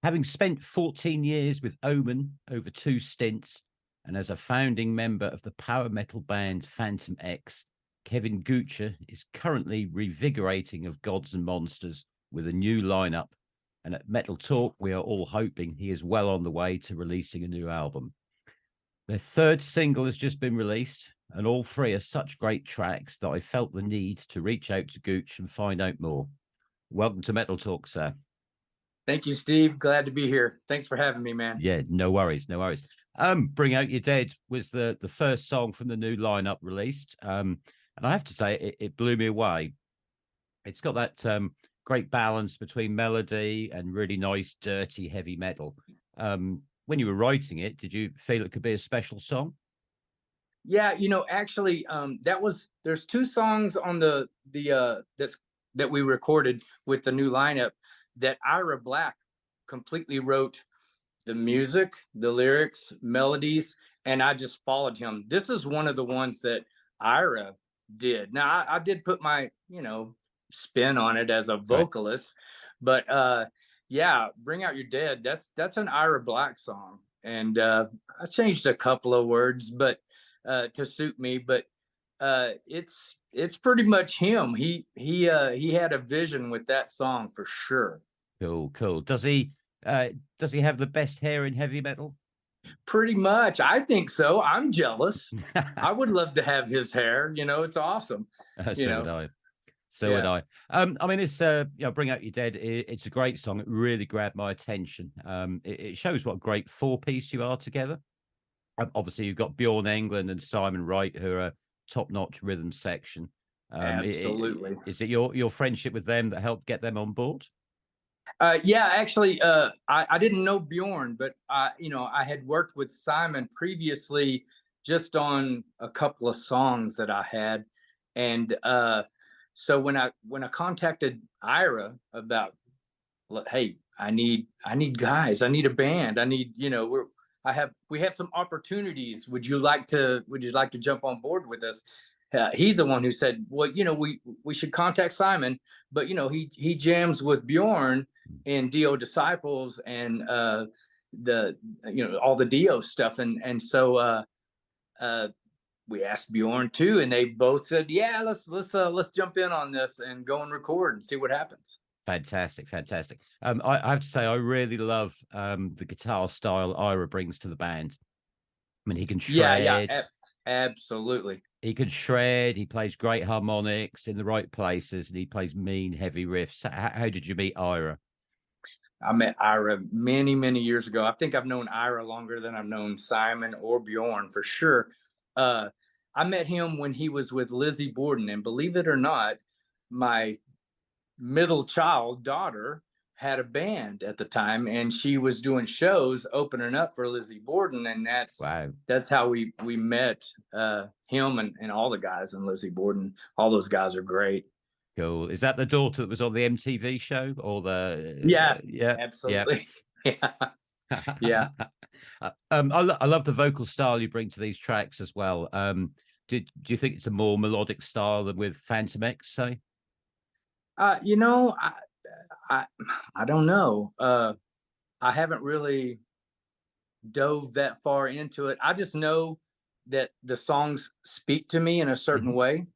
Having spent 14 years with Omen over 2 stints, and as a founding member of the power metal band Phantom-x, Kevin Goocher is currently revigorating of Gods and Monsters with a new lineup. And at Metal Talk, we are all hoping he is well on the way to releasing a new album. Their third single has just been released, and all three are such great tracks that I felt the need to reach out to Gooch and find out more. Welcome to Metal Talk, sir. Thank you, Steve. Glad to be here. Thanks for having me, man. Yeah, no worries, no worries. Bring Out Your Dead was the first song from the new lineup released. And I have to say, it blew me away. It's got that great balance between melody and really nice, dirty, heavy metal. When you were writing it, did you feel it could be a special song? Yeah, actually, there's two songs on that we recorded with the new lineup that Ira Black completely wrote the music, the lyrics, melodies, and I just followed him. This is one of the ones that Ira did. Now, I did put my, spin on it as a vocalist, right. But yeah, Bring Out Your Dead, that's an Ira Black song. And I changed a couple of words, but to suit me, but it's pretty much him. He had a vision with that song for sure. Cool. Does he have the best hair in heavy metal? Pretty much. I think so. I'm jealous. I would love to have his hair. It's awesome. So would I. Would I. I mean, it's Bring Out Your Dead. It's a great song. It really grabbed my attention. It shows what a great four-piece you are together. Obviously, you've got Bjorn Englund and Simon Wright, who are a top-notch rhythm section. Absolutely. Is it your friendship with them that helped get them on board? Yeah, actually, I didn't know Bjorn, but I had worked with Simon previously just on a couple of songs that I had, and so when I contacted Ira about, hey, I need guys, I need a band, I need, we have some opportunities. Would you like to jump on board with us? He's the one who said, well, we should contact Simon, but he jams with Bjorn in Dio Disciples and all the Dio stuff, and so we asked Bjorn too, and they both said, yeah, let's jump in on this and go and record and see what happens. Fantastic. I have to say, I really love the guitar style Ira brings to the band. I mean, he can shred. Yeah, absolutely. He can shred. He plays great harmonics in the right places, and he plays mean, heavy riffs. How did you meet Ira? I met Ira many, many years ago. I think I've known Ira longer than I've known Simon or Bjorn, for sure. I met him when he was with Lizzie Borden, and believe it or not, my middle child daughter had a band at the time, and she was doing shows opening up for Lizzie Borden, and that's how we met him and all the guys in Lizzie Borden. All those guys are great. Cool. Is that the daughter that was on the MTV show, or the? Yeah, absolutely. Yeah. Yeah. I love the vocal style you bring to these tracks as well. Do you think it's a more melodic style than with Phantom-x, say? I don't know. I haven't really dove that far into it. I just know that the songs speak to me in a certain way.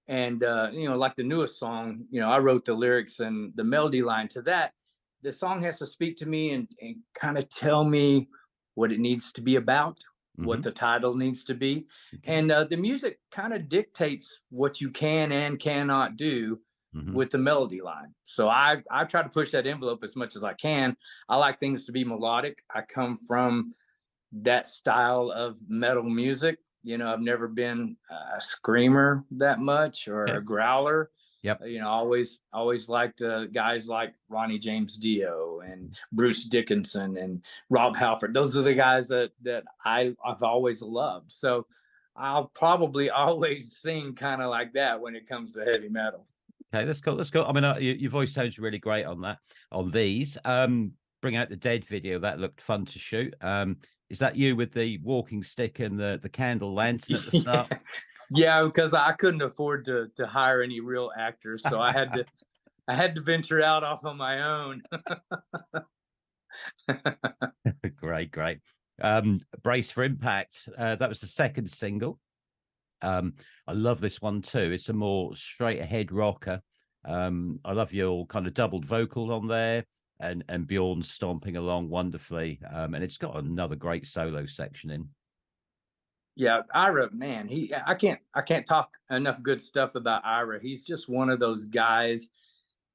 And, like the newest song, I wrote the lyrics and the melody line to that. The song has to speak to me and kind of tell me what it needs to be about, what the title needs to be. And the music kind of dictates what you can and cannot do with the melody line. So I try to push that envelope as much as I can. I like things to be melodic. I come from that style of metal music. I've never been a screamer that much or a growler. Yep. Always liked guys like Ronnie James Dio and Bruce Dickinson and Rob Halford. Those are the guys that I've always loved. So I'll probably always sing kind of like that when it comes to heavy metal. Okay, let's go. I mean, your voice sounds really great on these. Bring Out the Dead video, that looked fun to shoot. Is that you with the walking stick and the candle lantern at the start? Yeah, because I couldn't afford to hire any real actors, so I had to venture out off on my own. Great, great. Brace for Impact. That was the second single. I love this one too. It's a more straight ahead rocker. I love your kind of doubled vocal on there, and Bjorn stomping along wonderfully. And it's got another great solo section in. Yeah, Ira, man, I can't talk enough good stuff about Ira. He's just one of those guys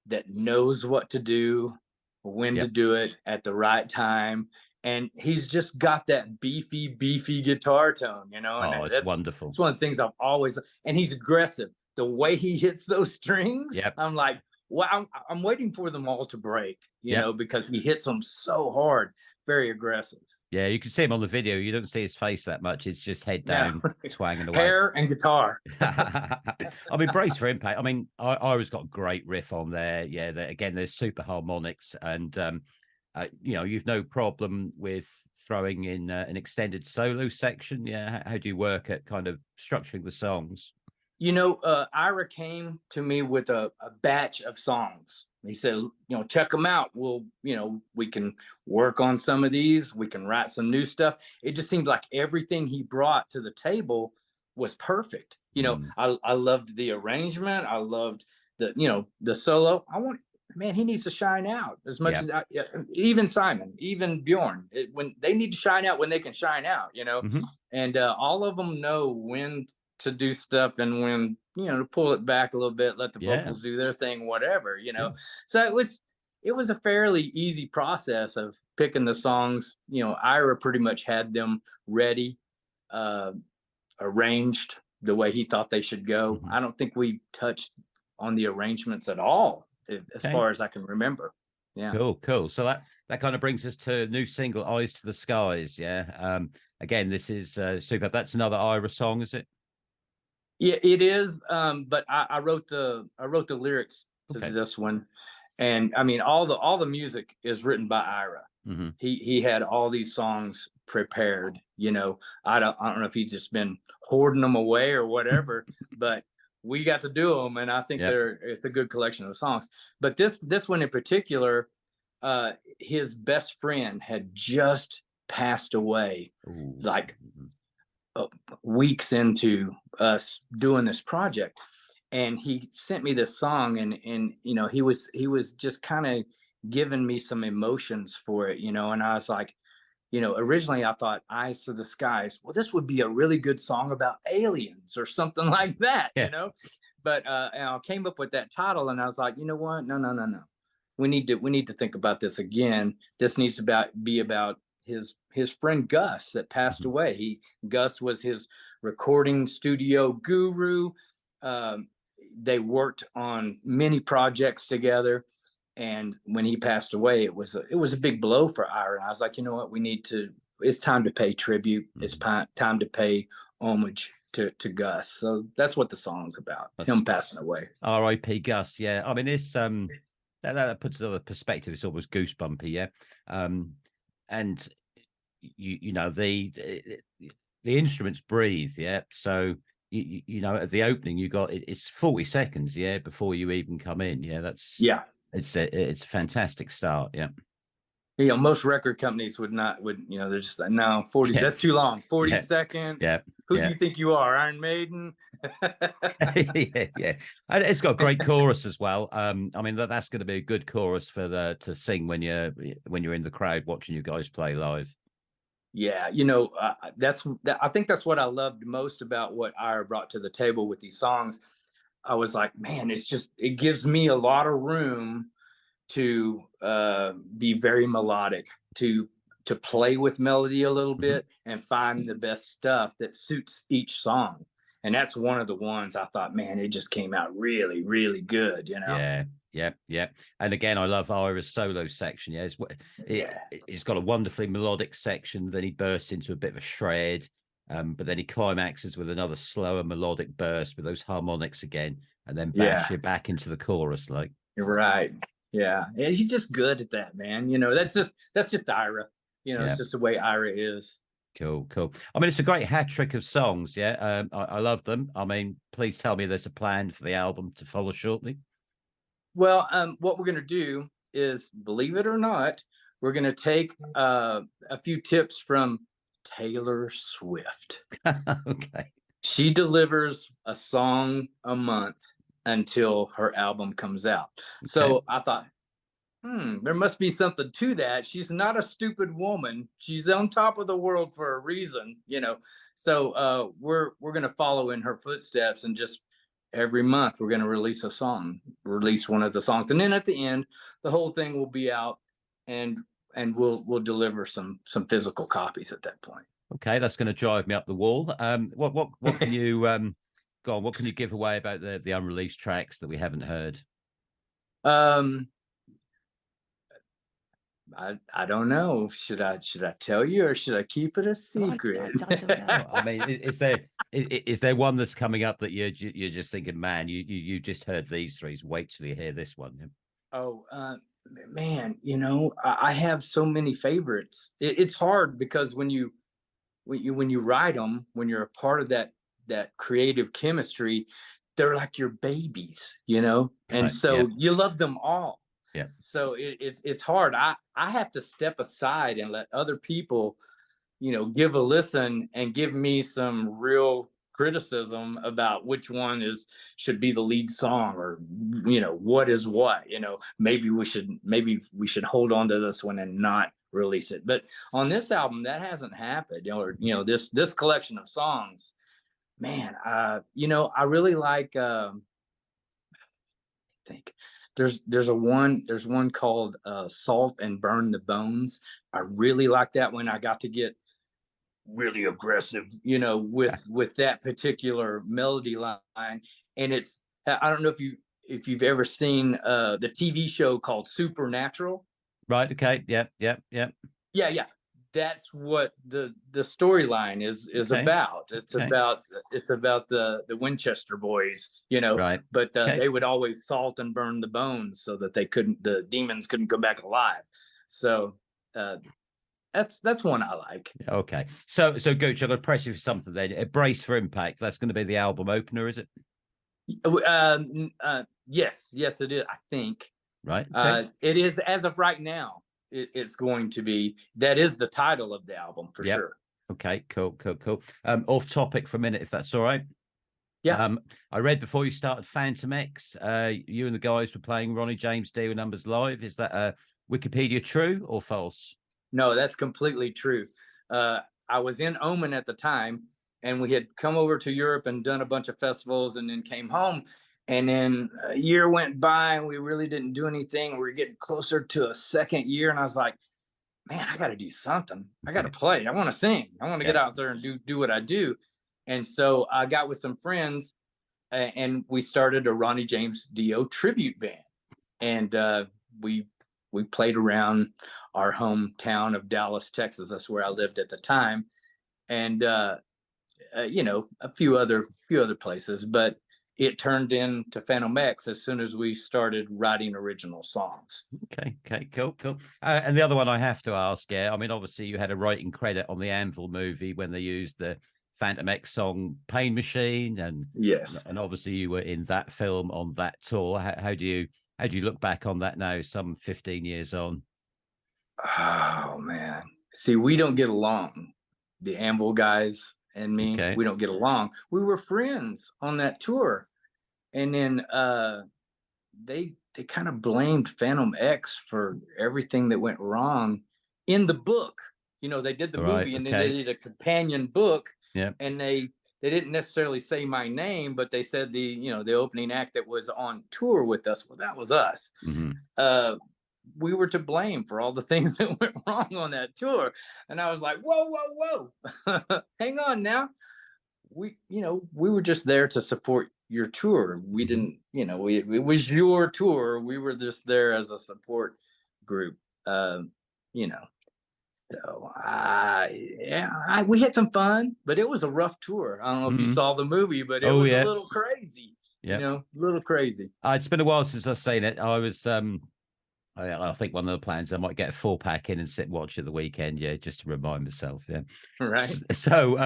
that knows what to do, when to Yep. do it at the right time. And he's just got that beefy guitar tone, you know, and Oh, it's that's wonderful. it's one of the things I've always, and he's aggressive. The way he hits those strings, Yep. I'm like, well, I'm waiting for them all to break, you Yep. know, because he hits them so hard, very aggressive. Yeah, you can see him on the video. You don't see his face that much. It's just head down, twanging away. Hair and guitar. I mean, Brace for Impact. I mean, I always got a great riff on there. Yeah, again, there's super harmonics, and you know, you've no problem with throwing in an extended solo section. Yeah, how do you work at kind of structuring the songs? You know, Ira came to me with a batch of songs. He said, you know, check them out. We'll, you know, we can work on some of these. We can write some new stuff. It just seemed like everything he brought to the table was perfect. You know, I loved the arrangement. I loved the, you know, the solo. Man, he needs to shine out as much as even Simon, even Bjorn, when they need to shine out when they can shine out, you know, and all of them know when to do stuff and when, you know, to pull it back a little bit, let the vocals do their thing, whatever, you know. So it was a fairly easy process of picking the songs. You know, Ira pretty much had them ready, arranged the way he thought they should go. I don't think we touched on the arrangements at all, as far as I can remember. Yeah. Cool. So that kind of brings us to new single, Eyes to the Skies. Yeah. Again, this is super. That's another Ira song, is it? Yeah, it is. But I wrote the lyrics to this one, and I mean all the music is written by Ira. He had all these songs prepared. You know, I don't know if he's just been hoarding them away or whatever, but we got to do them, and I think it's a good collection of songs. But this one in particular, his best friend had just passed away, like weeks into us doing this project, and he sent me this song, and you know, he was just kind of giving me some emotions for it, you know. And I was like, you know, originally I thought Eyes to the Skies, well, this would be a really good song about aliens or something like that, you know. But and I came up with that title, and I was like, you know what, no, we need to think about this again. This needs to be about his friend Gus that passed away. Gus was his recording studio guru. They worked on many projects together, and when he passed away, it was a big blow for Ira. I was like, you know what, it's time to pay tribute. It's time to pay homage to Gus. So that's what the song's about. Him passing away. R.I.P. Gus. Yeah, I mean, it's that puts another perspective. It's almost goosebumpy. Yeah. And you know, the instruments breathe. Yeah. So you know, at the opening you got it's 40 seconds. Yeah. Before you even come in. Yeah. It's a fantastic start. Yeah. You know, most record companies would, you know, they're just like, no, 40, that's too long. 40 seconds. Yeah. Who do you think you are, Iron Maiden? yeah. And it's got a great chorus as well. I mean, that's going to be a good chorus to sing when you're in the crowd watching you guys play live. Yeah, you know, I think that's what I loved most about what Ira brought to the table with these songs. I was like, man, it gives me a lot of room to be very melodic, to play with melody a little bit and find the best stuff that suits each song. And that's one of the ones I thought, man, it just came out really, really good, you know? Yeah. And again, I love Ira's solo section. Yeah, it's got a wonderfully melodic section. Then he bursts into a bit of a shred, but then he climaxes with another slower melodic burst with those harmonics again, and then bash you back into the chorus. Like, you're right. Yeah, he's just good at that, man. You know, that's just Ira. You know, it's just the way Ira is. Cool. I mean, it's a great hat trick of songs. Yeah, I love them. I mean, please tell me there's a plan for the album to follow shortly. Well, what we're going to do is, believe it or not, we're gonna take a few tips from Taylor Swift. Okay. She delivers a song a month until her album comes out. So I thought, there must be something to that. She's not a stupid woman. She's on top of the world for a reason, you know. So we're gonna follow in her footsteps, and just every month we're gonna release a song, release one of the songs, and then at the end, the whole thing will be out, and we'll deliver some physical copies at that point. Okay, that's going to drive me up the wall. What can you go on? What can you give away about the unreleased tracks that we haven't heard? I don't know. Should I tell you, or should I keep it a secret? I don't know. I mean, is there one that's coming up that you're just thinking, man, you just heard these three. Wait till you hear this one. Oh, man, you know, I have so many favorites. It's hard because when you write them, when you're a part of that creative chemistry, they're like your babies, you know, and Right, so yeah. you love them all. Yeah. So it's hard. I have to step aside and let other people, you know, give a listen and give me some real criticism about which one should be the lead song, or, you know, what is what, you know, maybe we should hold on to this one and not release it. But on this album, that hasn't happened, or, you know, this collection of songs, man, you know, I really like, I think there's one called Salt and Burn the Bones. I really like that one. I got to get really aggressive, you know, with that particular melody line. And I don't know if you've ever seen the TV show called Supernatural. Right. Okay. Yep. Yeah. That's what the storyline is Okay. about. It's Okay. about the Winchester boys, you know. Right. But Okay. they would always salt and burn the bones so that the demons couldn't go back alive. So that's one I like. Okay. So Gooch, I'm gonna press you for something then. A Brace for Impact. That's going to be the album opener, is it? Yes, it is. I think. Right. Okay. It is, as of right now. It's going to be. That is the title of the album for sure. Okay. Cool. Off topic for a minute, if that's all right. Yeah. I read before you started Phantom-x, you and the guys were playing Ronnie James Dio numbers live. Is that Wikipedia true or false? No, that's completely true. I was in Omen at the time, and we had come over to Europe and done a bunch of festivals, and then came home. And then a year went by, and we really didn't do anything. We were getting closer to a second year, and I was like, man, I got to do something. I got to play. I want to sing. I want to get out there and do what I do. And so I got with some friends, and we started a Ronnie James Dio tribute band. And we played around our hometown of Dallas, Texas. That's where I lived at the time. And you know, a few other places, but it turned into Phantom-x as soon as we started writing original songs. Okay, cool. And the other one I have to ask, I mean, obviously you had a writing credit on the Anvil movie when they used the Phantom-x song Pain Machine, and yes, and obviously you were in that film on that tour. How do you look back on that now, some 15 years on? Oh man, see, we don't get along. The Anvil guys and me, we don't get along. We were friends on that tour, and then they kind of blamed Phantom-x for everything that went wrong in the book. You know, they did the movie, and then they did a companion book. Yeah. And they didn't necessarily say my name, but they said the opening act that was on tour with us. Well, that was us. Mm-hmm. We were to blame for all the things that went wrong on that tour. And I was like, whoa. Hang on now. We were just there to support your tour. We didn't, it was your tour. We were just there as a support group. So we had some fun, but it was a rough tour. I don't know if you saw the movie, but it was a little crazy. A little crazy. It's been a while since I've seen it. I was I think one of the plans I might get a 4-pack in and sit and watch at the weekend, just to remind myself. Right. So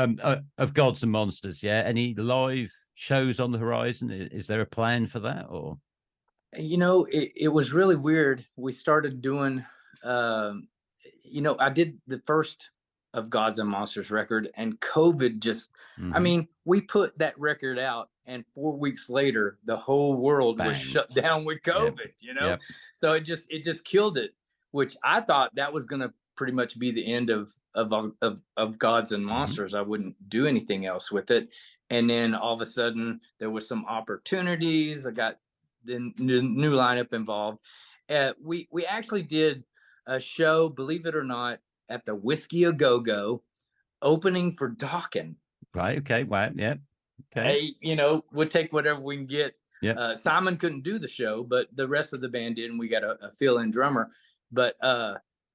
of Gods and Monsters, any live shows on the horizon? Is there a plan for that? Or it was really weird. We started doing you know, I did the first of Gods and Monsters record, and COVID just, I mean, we put that record out, and 4 weeks later, the whole world was Bang. shut down with Yep. COVID, you know? So it just killed it, which I thought that was gonna pretty much be the end of Gods and Monsters. I wouldn't do anything else with it. And then all of a sudden there was some opportunities. I got the new lineup involved. We actually did a show, believe it or not, at the Whiskey A Go Go, opening for Dawkins. Right. Okay. Wow. Yeah. Okay. Hey, you know, we'll take whatever we can get. Yeah. Simon couldn't do the show, but the rest of the band did, and we got a fill-in drummer. But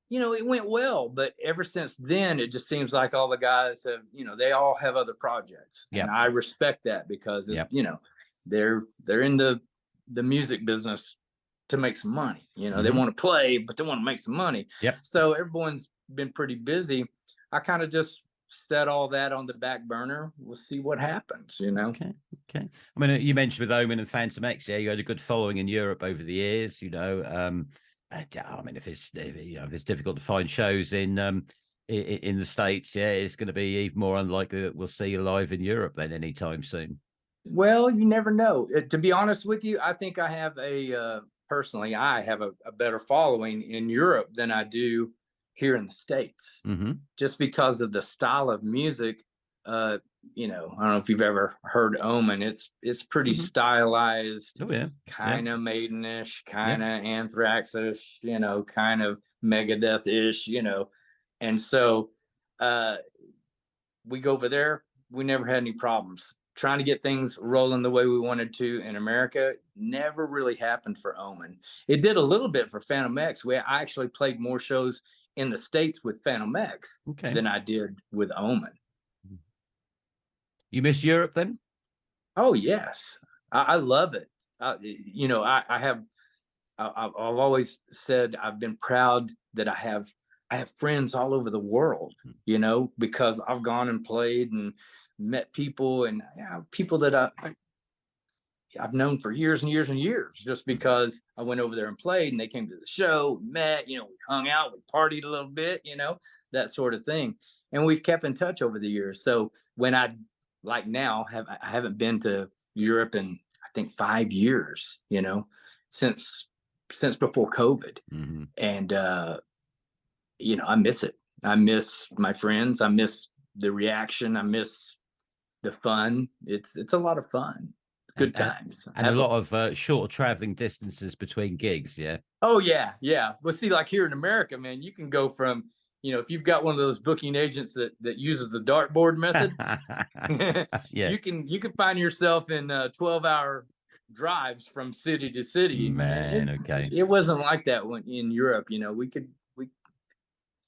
you know, it went well. But ever since then, it just seems like all the guys have, you know, they all have other projects, and I respect that because you know, they're in the music business to make some money. You know, they want to play, but they want to make some money. So everyone's been pretty busy. I kind of just set all that on the back burner. We'll see what happens, you know. Okay. I mean, you mentioned with Omen and Phantom-x, you had a good following in Europe over the years, you know. I mean, if it's difficult to find shows in the States, it's going to be even more unlikely that we'll see you live in Europe then anytime soon. Well, you never know. To be honest with you, I think I have personally, I have a better following in Europe than I do here in the States, just because of the style of music. You know, I don't know if you've ever heard Omen. It's pretty stylized, kind of Maidenish, kind of Anthrax-ish, you know, kind of Megadeth-ish, you know. And so we go over there, we never had any problems. Trying to get things rolling the way we wanted to in America never really happened for Omen. It did a little bit for Phantom-x. I actually played more shows in the States with Phantom-x than I did with Omen. You miss Europe then? Oh yes, I love it. You know, I've always said I've been proud that I have friends all over the world. You know, because I've gone and played and met people, and people that I've known for years and years and years, just because I went over there and played, and they came to the show, met, you know, we hung out, we partied a little bit, you know, that sort of thing. And we've kept in touch over the years. So when I haven't been to Europe in, I think, 5 years, you know, since before COVID. And you know, I miss it. I miss my friends. I miss the reaction. I miss the fun. It's a lot of fun. Good times. And a lot of short traveling distances between gigs. Oh yeah. Well, see, like here in America, man, you can go from, you know, if you've got one of those booking agents that uses the dartboard method, you can find yourself in 12-hour drives from city to city. Man, it wasn't like that when in Europe. You know,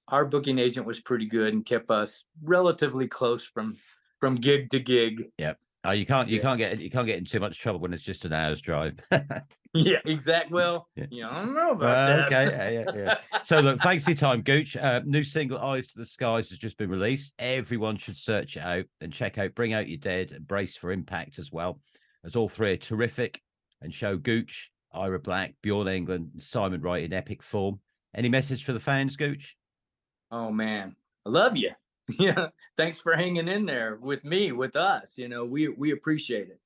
our booking agent was pretty good and kept us relatively close from gig to gig. You can't get in too much trouble when it's just an hour's drive. Yeah, exactly. Well, you know, I don't know about that. Okay. So look, thanks for your time, Gooch. New single "Eyes to the Skies" has just been released. Everyone should search it out and check out "Bring Out Your Dead" and "Brace for Impact" as well, as all three are terrific and show Gooch, Ira Black, Bjorn England, and Simon Wright in epic form. Any message for the fans, Gooch? Oh man, I love you. Yeah, thanks for hanging in there with me, with us. You know, we appreciate it.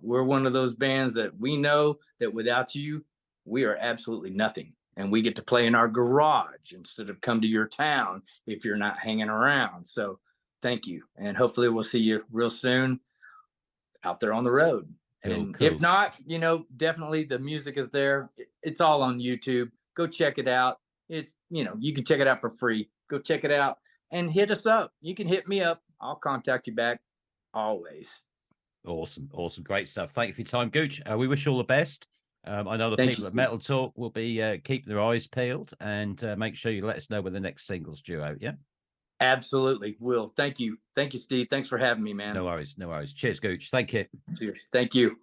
We're one of those bands that we know that without you, we are absolutely nothing. And we get to play in our garage instead of come to your town if you're not hanging around. So thank you. And hopefully we'll see you real soon out there on the road. And if not, you know, definitely the music is there. It's all on YouTube. Go check it out. It's, you know, you can check it out for free. Go check it out. And hit us up. You can hit me up. I'll contact you back always. Awesome. Great stuff. Thank you for your time, Gooch. We wish you all the best. I know the people at Metal Talk will be keeping their eyes peeled, and make sure you let us know when the next single's due out. Yeah. Absolutely. Will. Thank you. Thank you, Steve. Thanks for having me, man. No worries. Cheers, Gooch. Thank you. Cheers. Thank you.